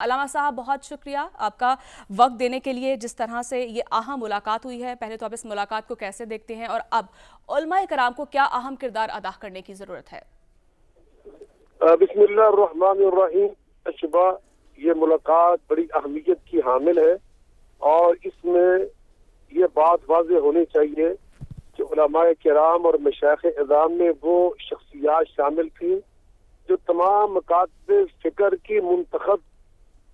علامہ صاحب بہت شکریہ آپ کا وقت دینے کے لیے. جس طرح سے یہ اہم ملاقات ہوئی ہے، پہلے تو آپ اس ملاقات کو کیسے دیکھتے ہیں اور اب علماء کرام کو کیا اہم کردار ادا کرنے کی ضرورت ہے؟ بسم اللہ الرحمن الرحیم. شبہ یہ ملاقات بڑی اہمیت کی حامل ہے اور اس میں یہ بات واضح ہونی چاہیے کہ علماء کرام اور مشائخ اعظام میں وہ شخصیات شامل تھیں جو تمام مکاتب فکر کی منتخب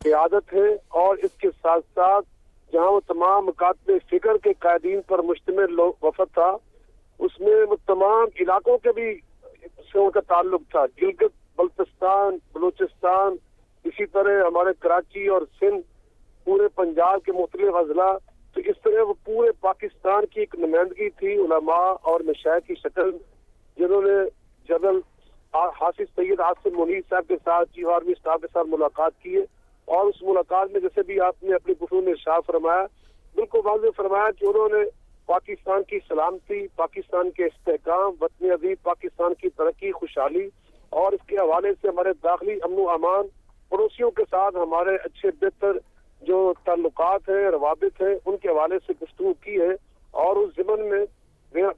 قیادت ہے، اور اس کے ساتھ ساتھ جہاں وہ تمام مکاتب فکر کے قائدین پر مشتمل وفد تھا، اس میں وہ تمام علاقوں کے بھی سے ان کا تعلق تھا. گلگت بلتستان، بلوچستان، اسی طرح ہمارے کراچی اور سندھ، پورے پنجاب کے مختلف اضلاع. تو اس طرح وہ پورے پاکستان کی ایک نمائندگی تھی علماء اور مشائخ کی شکل، جنہوں نے جنرل حافظ سید عاصم منیر صاحب کے ساتھ، چیف آرمی اسٹاف کے ساتھ ملاقات کی ہے. اور اس ملاقات میں جیسے بھی آپ نے اپنی گفتگو میں ارشاد فرمایا، بالکل واضح فرمایا کہ انہوں نے پاکستان کی سلامتی، پاکستان کے استحکام، وطن عزیز پاکستان کی ترقی، خوشحالی اور اس کے حوالے سے ہمارے داخلی امن و امان، پڑوسیوں کے ساتھ ہمارے اچھے بہتر جو تعلقات ہیں، روابط ہیں، ان کے حوالے سے گفتگو کی ہے. اور اس ضمن میں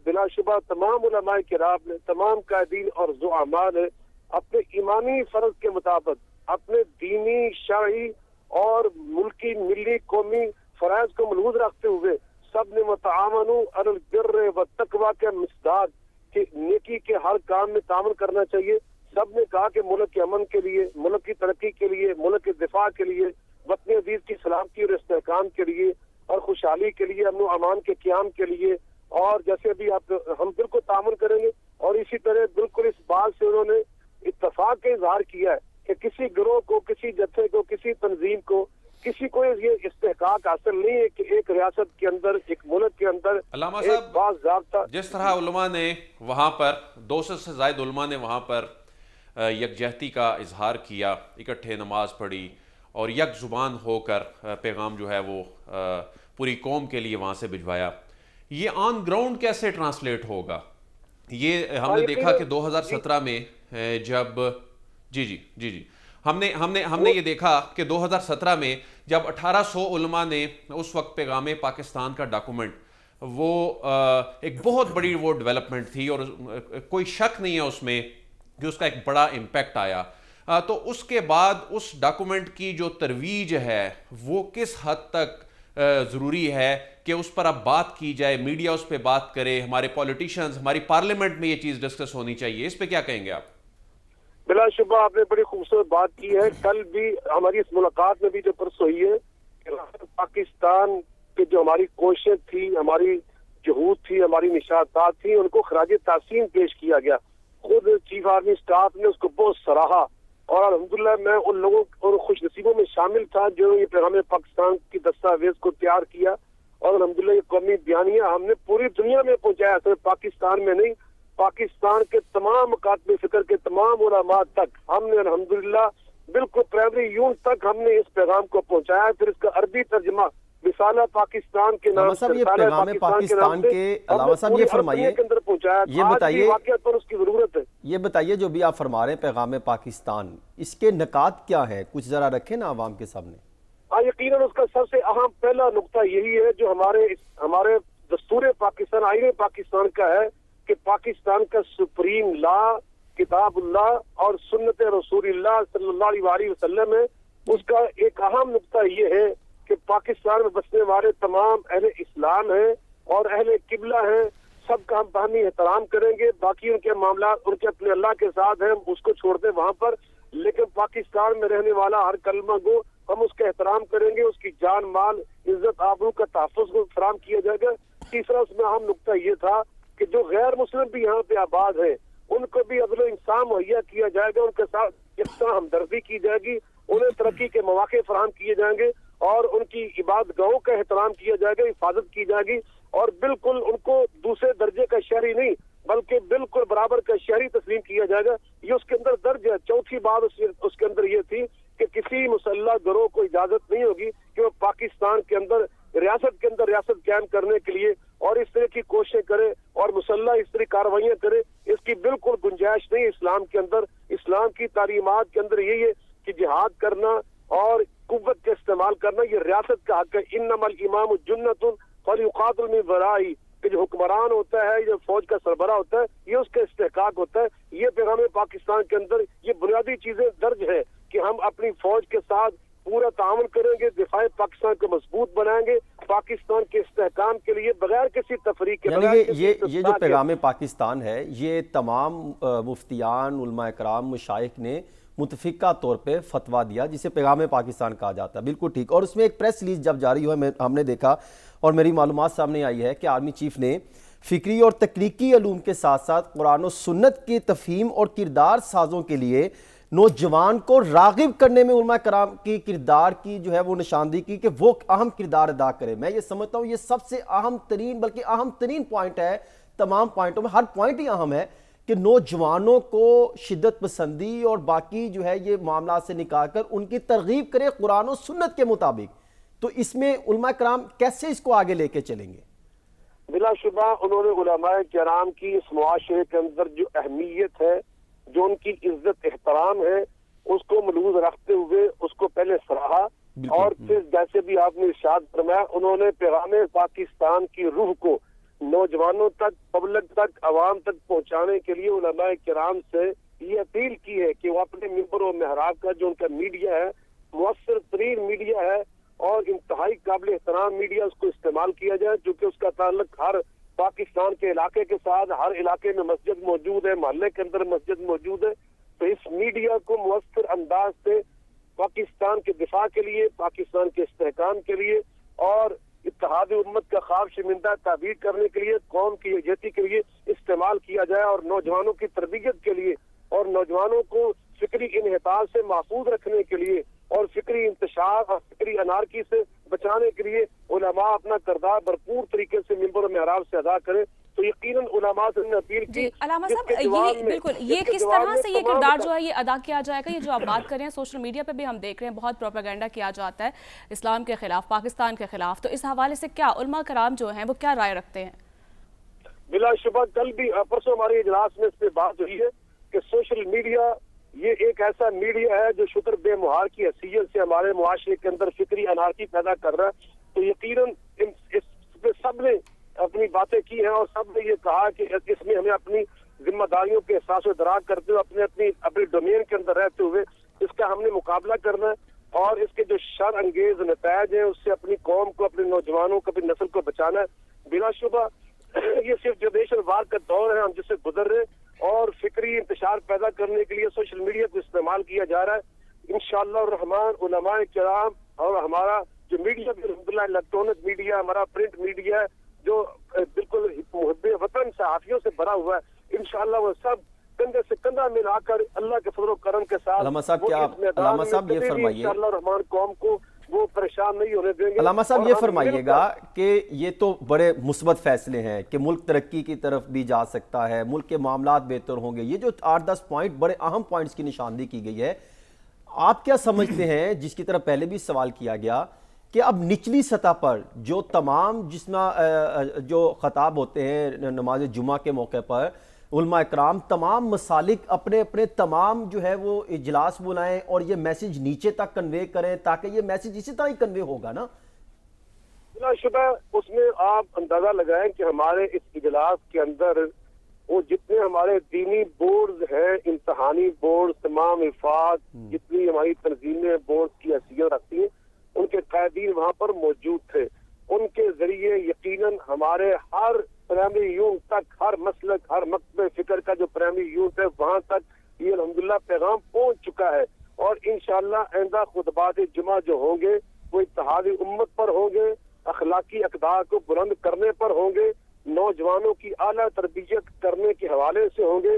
بلا شبہ تمام علماء کرام نے، تمام قائدین اور زعماء نے اپنے ایمانی فرض کے مطابق اپنے دینی، شرعی اور ملکی، ملی، قومی فرائض کو ملحوظ رکھتے ہوئے سب نے متعاونوا علی البر والتقوی کے مصداق کہ نیکی کے ہر کام میں تعاون کرنا چاہیے. سب نے کہا کہ ملک کے امن کے لیے، ملک کی ترقی کے لیے، ملک کے دفاع کے لیے، وطن عزیز کی سلامتی اور استحکام کے لیے اور خوشحالی کے لیے، امن و امان کے قیام کے لیے، اور جیسے بھی ہم بالکل تعاون کریں گے. اور اسی طرح بالکل اس بات سے انہوں نے اتفاق کا اظہار کیا ہے کہ کسی گروہ کو، کسی جتھے کو، کسی تنظیم کو، کسی کو یہ استحقاق حاصل نہیں ہے کہ ایک ریاست کے اندر، ایک ملک کے اندر علامہ ایک صاحب، باضابطہ جس طرح علماء نے وہاں پر 200 سے زائد علماء نے وہاں پر یکجہتی کا اظہار کیا، اکٹھے نماز پڑھی اور یک زبان ہو کر پیغام جو ہے وہ پوری قوم کے لیے وہاں سے بھجوایا، یہ آن گراؤنڈ کیسے ٹرانسلیٹ ہوگا؟ یہ ہم نے دیکھا کہ 2017 میں جب جی ہم نے یہ دیکھا کہ 2017 میں جب 1800 علماء نے اس وقت پیغام پاکستان کا ڈاکومنٹ، وہ ایک بہت بڑی وہ ڈیولپمنٹ تھی اور کوئی شک نہیں ہے اس میں کہ اس کا ایک بڑا امپیکٹ آیا. تو اس کے بعد اس ڈاکومنٹ کی جو ترویج ہے وہ کس حد تک ضروری ہے کہ اس پر اب بات کی جائے، میڈیا اس پہ بات کرے، ہمارے پولیٹیشنز، ہماری پارلیمنٹ میں یہ چیز ڈسکس ہونی چاہیے، اس پہ کیا کہیں گے آپ؟ بلا شبہ آپ نے بڑی خوبصورت بات کی ہے. کل بھی ہماری اس ملاقات میں بھی جو پرسوں ہوئی ہے کہ پاکستان کی جو ہماری کوشش تھی، ہماری جہود تھی، ہماری نشاطات تھی، ان کو خراج تحسین پیش کیا گیا. خود چیف آرمی اسٹاف نے اس کو بہت سراہا، اور الحمدللہ میں ان لوگوں اور خوش نصیبوں میں شامل تھا جو یہ پیغام پاکستان کی دستاویز کو تیار کیا. اور الحمدللہ یہ قومی بیانیہ ہم نے پوری دنیا میں پہنچایا، صرف پاکستان میں نہیں، پاکستان کے تمام مکاتب فکر کے تمام علماء تک ہم نے الحمدللہ بالکل پرائمری یونٹ تک ہم نے اس پیغام کو پہنچایا. پھر اس کا عربی ترجمہ رسالہ پاکستان کے نام سے، یہ پیغام پاکستان کے علامہ صاحب یہ فرمائیے، یہ بتائیے، واقعات پر اس کی ضرورت ہے. یہ بتائیے جو بھی آپ فرما رہے ہیں پیغام پاکستان، اس کے نکات کیا ہیں؟ کچھ ذرا رکھیں نا عوام کے سامنے. ہاں، یقیناً اس کا سب سے اہم پہلا نقطہ یہی ہے جو ہمارے دستور پاکستان، آئین پاکستان کا ہے کہ پاکستان کا سپریم لا کتاب اللہ اور سنت رسول اللہ صلی اللہ علیہ وسلم ہے. اس کا ایک اہم نقطہ یہ ہے کہ پاکستان میں بسنے والے تمام اہل اسلام ہیں اور اہل قبلہ ہیں، سب کا ہم باہمی احترام کریں گے. باقی ان کے معاملات ان کے اپنے اللہ کے ساتھ ہیں، ہم اس کو چھوڑ دیں وہاں پر، لیکن پاکستان میں رہنے والا ہر کلمہ گو ہم اس کا احترام کریں گے، اس کی جان، مال، عزت، آبرو کا تحفظ کو فراہم کیا جائے گا. تیسرا اس میں اہم نقطہ یہ تھا کہ جو غیر مسلم بھی یہاں پہ آباد ہیں ان کو بھی عدل و انصاف مہیا کیا جائے گا، ان کے ساتھ یکساں ہمدردی کی جائے گی، انہیں ترقی کے مواقع فراہم کیے جائیں گے اور ان کی عبادت گاہوں کا احترام کیا جائے گا، حفاظت کی جائے گی، اور بالکل ان کو دوسرے درجے کا شہری نہیں بلکہ بالکل برابر کا شہری تسلیم کیا جائے گا. یہ اس کے اندر درج ہے. چوتھی بات اس کے اندر یہ تھی کہ کسی مسلح گروہ کو اجازت نہیں ہوگی کہ وہ پاکستان کے اندر ریاست قائم کرنے کے لیے اور اس طرح کی کوششیں کرے اور مسلح اس طرح کارروائیاں کرے. اس کی بالکل گنجائش نہیں اسلام کے اندر. اسلام کی تعلیمات کے اندر یہی ہے کہ جہاد کرنا اور استعمال کرنا یہ ریاست کا حق ہے. انما الامام جنۃ فلیقاتل من ورائہ، کہ جو حکمران ہوتا ہے، جو فوج کا سربراہ ہوتا ہے، یہ اس کا استحقاق ہوتا ہے. یہ پیغام پاکستان کے اندر یہ بنیادی چیزیں درج ہے کہ ہم اپنی فوج کے ساتھ پورا تعاون کریں گے، دفاع پاکستان کو مضبوط بنائیں گے، پاکستان کے استحکام کے لیے بغیر کسی تفریق کے. یعنی یہ جو پیغام پاکستان ہے یہ تمام مفتیان، علماء کرام، مشائخ نے متفقہ طور پہ فتویٰ دیا جسے پیغام پاکستان کہا جاتا ہے. بالکل ٹھیک. اور اس میں ایک پریس ریلیز جب جاری ہوا ہم نے دیکھا اور میری معلومات سامنے آئی ہے کہ آرمی چیف نے فکری اور تکنیکی علوم کے ساتھ ساتھ قرآن و سنت کی تفہیم اور کردار سازوں کے لیے نوجوان کو راغب کرنے میں علماء کرام کی کردار کی جو ہے وہ نشاندہی کی کہ وہ اہم کردار ادا کرے. میں یہ سمجھتا ہوں یہ سب سے اہم ترین بلکہ اہم ترین پوائنٹ ہے. تمام پوائنٹوں میں ہر پوائنٹ ہی اہم ہے کہ نوجوانوں کو شدت پسندی اور باقی جو ہے یہ معاملات سے نکال کر ان کی ترغیب کرے قرآن و سنت کے مطابق. تو اس میں علماء کرام کیسے اس کو آگے لے کے چلیں گے؟ بلا شبہ انہوں نے علماء کرام کی اس معاشرے کے اندر جو اہمیت ہے، جو ان کی عزت احترام ہے، اس کو ملحوظ رکھتے ہوئے اس کو پہلے سراہا. اور پھر جیسے بھی آپ نے ارشاد فرمایا، انہوں نے پیغام پاکستان کی روح کو نوجوانوں تک، پبلک تک، عوام تک پہنچانے کے لیے علماء کرام سے یہ اپیل کی ہے کہ وہ اپنے ممبر و محراب کا جو ان کا میڈیا ہے، مؤثر ترین میڈیا ہے اور انتہائی قابل احترام میڈیا، اس کو استعمال کیا جائے، جو کہ اس کا تعلق ہر پاکستان کے علاقے کے ساتھ، ہر علاقے میں مسجد موجود ہے، محلے کے اندر مسجد موجود ہے. تو اس میڈیا کو مؤثر انداز سے پاکستان کے دفاع کے لیے، پاکستان کے استحکام کے لیے اور اتحاد امت کا خواب شرمندہ تعبیر کرنے کے لیے، قوم کی یکجہتی کے لیے استعمال کیا جائے اور نوجوانوں کی تربیت کے لیے اور نوجوانوں کو فکری انحطاط سے محفوظ رکھنے کے لیے اور فکری انتشار اور فکری انارکی سے بچانے کے لیے علماء اپنا کردار بھرپور طریقے سے ممبر و محراب سے ادا کریں. تو یقیناً علماء سے اپیل کی. جی علامہ صاحب، یہ بالکل یہ کس طرح سے یہ کردار جو ہے یہ ادا کیا جائے گا؟ یہ جو آپ بات کر رہے ہیں سوشل میڈیا پہ بھی ہم دیکھ رہے ہیں بہت پروپیگنڈا کیا جاتا ہے اسلام کے خلاف، پاکستان کے خلاف. تو اس حوالے سے کیا علماء کرام جو ہیں وہ کیا رائے رکھتے ہیں؟ بلا شبہ کل بھی پرسوں ہمارے اجلاس میں اس پہ بات ہوئی ہے کہ سوشل میڈیا یہ ایک ایسا میڈیا ہے جو شتر بے مہار کی حیثیت سے ہمارے معاشرے کے اندر فکری انارکی پیدا کر رہا ہے. تو یقیناً اس پہ سب نے اپنی باتیں کی ہیں اور سب نے یہ کہا کہ اس میں ہمیں اپنی ذمہ داریوں کے احساس و ادراک کرتے ہوئے اپنی ڈومین کے اندر رہتے ہوئے اس کا ہم نے مقابلہ کرنا ہے اور اس کے جو شر انگیز نتائج ہیں اس سے اپنی قوم کو، اپنے نوجوانوں کو، اپنی نسل کو بچانا ہے. بلا شبہ یہ صرف جنریشن وار کا دور ہے ہم جس سے گزر رہے اور فکری انتشار پیدا کرنے کے لیے سوشل میڈیا کو استعمال کیا جا رہا ہے. انشاءاللہ الرحمن علماء کرام اور ہمارا جو میڈیا بھی الحمدللہ الیکٹرانک میڈیا، ہمارا پرنٹ میڈیا ہے جو بالکل محب وطن صحافیوں سے بھرا ہوا ہے، انشاءاللہ وہ سب کندھے سے کندھا ملا کر اللہ کے فضل و کرم کے ساتھ علامہ صاحب علامہ صاحب یہ فرمائیے، انشاءاللہ الرحمن قوم کو وہ پریشان نہیں ہونے دیں گے. علامہ صاحب یہ فرمائیے گا کہ یہ تو بڑے مثبت فیصلے ہیں کہ ملک ترقی کی طرف بھی جا سکتا ہے، ملک کے معاملات بہتر ہوں گے. یہ جو 8-10 پوائنٹ بڑے اہم پوائنٹس کی نشاندہی کی گئی ہے، آپ کیا سمجھتے ہیں جس کی طرف پہلے بھی سوال کیا گیا کہ اب نچلی سطح پر جو تمام جو خطاب ہوتے ہیں نماز جمعہ کے موقع پر، علماء اکرام تمام مسالک اپنے اپنے تمام جو ہے وہ اجلاس بلائیں اور یہ میسج نیچے تک کنوے کریں تاکہ یہ میسج اسی طرح ہی کنوے ہوگا نا؟ بلا شبہ اس میں آپ اندازہ لگائیں کہ ہمارے اس اجلاس کے اندر وہ جتنے ہمارے دینی بورڈز ہیں، امتحانی بورڈ، تمام افاد، جتنی ہماری تنظیمیں بورڈ کی حیثیت رکھتی ہیں، ان کے قائدین وہاں پر موجود تھے. ان کے ذریعے یقیناً ہمارے ہر پرائمری یونٹ تک، ہر مسلک، ہر مکتب فکر کا جو پرائمری یونٹ ہے وہاں تک یہ الحمدللہ پیغام پہنچ چکا ہے. اور انشاءاللہ آئندہ خطبات جمعہ جو ہوں گے وہ اتحاد امت پر ہوں گے، اخلاقی اقدار کو بلند کرنے پر ہوں گے، نوجوانوں کی اعلیٰ تربیت کرنے کے حوالے سے ہوں گے،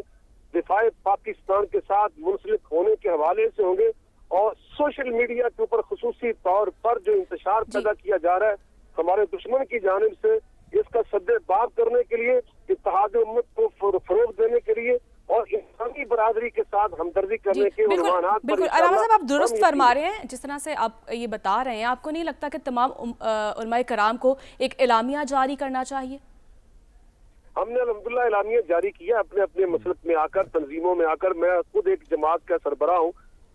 دفاع پاکستان کے ساتھ منسلک ہونے کے حوالے سے ہوں گے اور سوشل میڈیا کے اوپر خصوصی طور پر جو انتشار پیدا کیا جا رہا ہے ہمارے دشمن کی جانب سے، اس کا سد باب کرنے کے لیے، اتحاد امت کو فروغ دینے کے لیے اور انسانی برادری کے ساتھ ہمدردی کرنے کے عنوانات پر بالکل علامہ صاحب آپ درست فرما رہے ہیں. جس طرح سے آپ یہ بتا رہے ہیں، آپ کو نہیں لگتا کہ تمام علماء کرام کو ایک اعلامیہ جاری کرنا چاہیے؟ ہم نے الحمدللہ اعلامیہ جاری کیا اپنے اپنے مسلک میں آ کر، تنظیموں میں آ کر. میں خود ایک جماعت کا سربراہ ہوں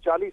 40